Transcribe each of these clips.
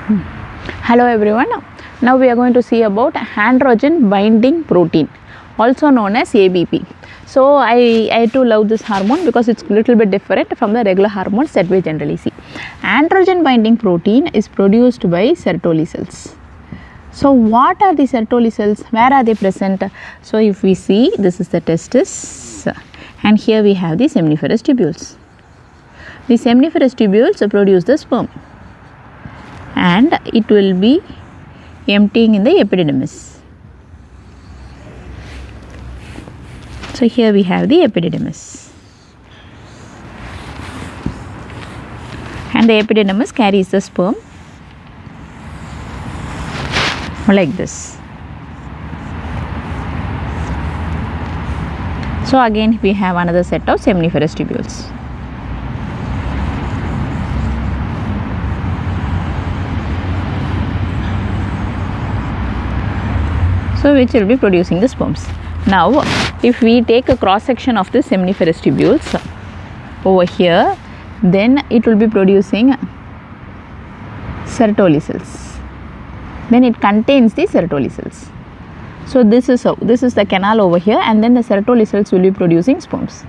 Hello everyone. Now we are going to see about androgen binding protein, also known as ABP. So I too love this hormone because it's a little bit different from the regular hormones that we generally see. Androgen binding protein is produced by Sertoli cells. So what are the Sertoli cells? Where are they present? So if we see, this is the testis and here we have the seminiferous tubules. The seminiferous tubules produce the sperm and it will be emptying in the epididymis. So here we have the epididymis and the epididymis carries the sperm like this. So again we have another set of seminiferous tubules. So which will be producing the sperms. Now if we take a cross section of the seminiferous tubules over here, then it will be producing Sertoli cells. Then it contains the Sertoli cells. So this is the canal over here, and then the Sertoli cells will be producing sperms.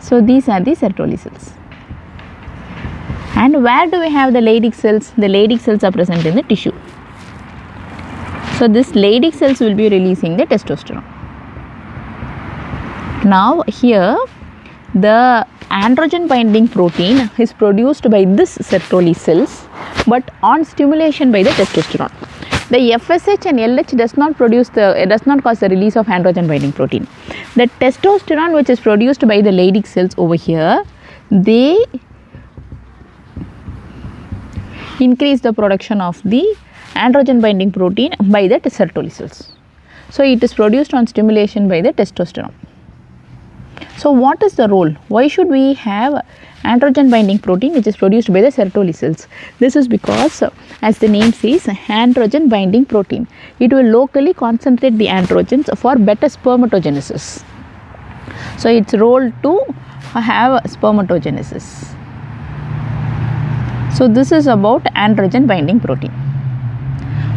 So these are the Sertoli cells. And where do we have the Leydig cells? The Leydig cells are present in the tissue. So this Leydig cells will be releasing the testosterone. Now here the androgen binding protein is produced by this Sertoli cells, but on stimulation by the testosterone. The FSH and LH does not cause the release of androgen binding protein. The testosterone which is produced by the Leydig cells over here, they increase the production of the androgen binding protein by the Sertoli cells. So it is produced on stimulation by the testosterone. So what is the role? Why should we have androgen binding protein which is produced by the Sertoli cells? This is because, as the name says, androgen binding protein. It will locally concentrate the androgens for better spermatogenesis. So its role to have spermatogenesis. So this is about androgen binding protein.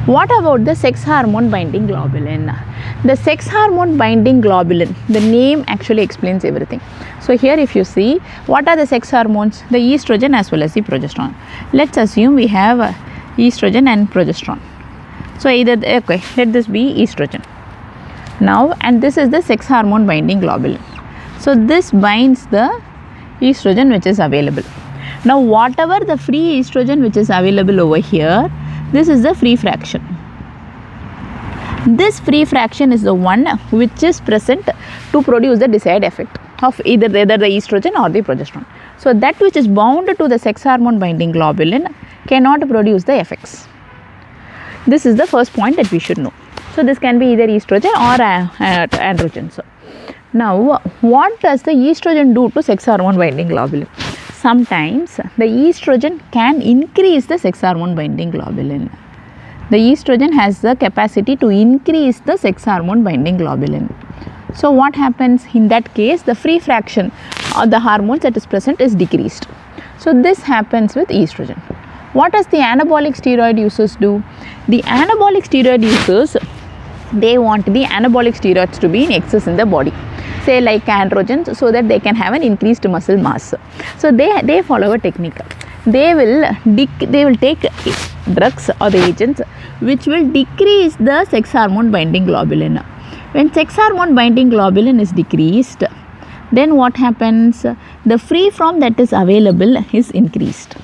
What about the sex hormone binding globulin? The sex hormone binding globulin, the name actually explains everything. So here if you see, what are the sex hormones? The estrogen as well as the progesterone. Let's assume we have estrogen and progesterone. So okay, let this be estrogen. Now, and this is the sex hormone binding globulin. So this binds the estrogen which is available. Now whatever the free estrogen which is available over here, this is the free fraction. This free fraction is the one which is present to produce the desired effect of either the estrogen or the progesterone. So that which is bound to the sex hormone binding globulin cannot produce the effects. This is the first point that we should know. So this can be either estrogen or androgen. So now what does the estrogen do to sex hormone binding globulin? Sometimes the estrogen can increase the sex hormone binding globulin. The estrogen has the capacity to increase the sex hormone binding globulin. So what happens in that case? The free fraction of the hormones that is present is decreased. So this happens with estrogen. What does the anabolic steroid users do? The anabolic steroid users, they want the anabolic steroids to be in excess in the body, say like androgens, so that they can have an increased muscle mass. So they follow a technique. They will take drugs or the agents which will decrease the sex hormone binding globulin. When sex hormone binding globulin is decreased, then what happens? The free form that is available is increased.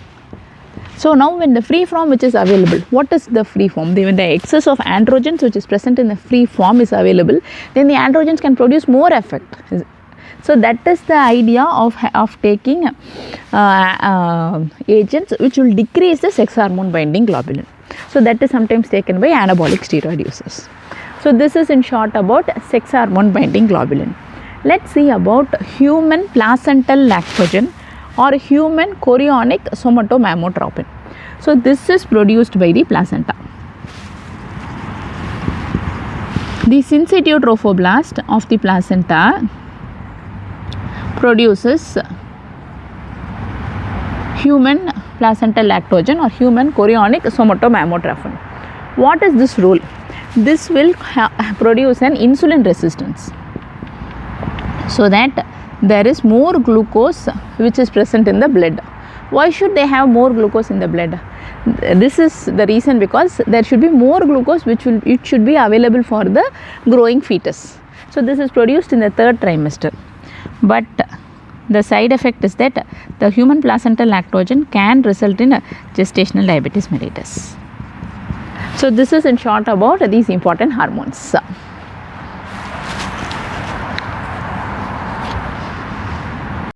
So now when the free form which is available, what is the free form? When the excess of androgens which is present in the free form is available, then the androgens can produce more effect. So that is the idea of taking agents which will decrease the sex hormone binding globulin. So that is sometimes taken by anabolic steroid users. So this is in short about sex hormone binding globulin. Let's see about human placental lactogen or human chorionic somatomammotropin. So this is produced by the placenta. The syncytial trophoblast of the placenta produces human placental lactogen or human chorionic somatomammotrophon. What is this rule? This will produce an insulin resistance, so that there is more glucose which is present in the blood. Why should they have more glucose in the blood? This is the reason, because there should be more glucose it should be available for the growing fetus. So this is produced in the 3rd trimester. But the side effect is that the human placental lactogen can result in gestational diabetes mellitus. So this is in short about these important hormones.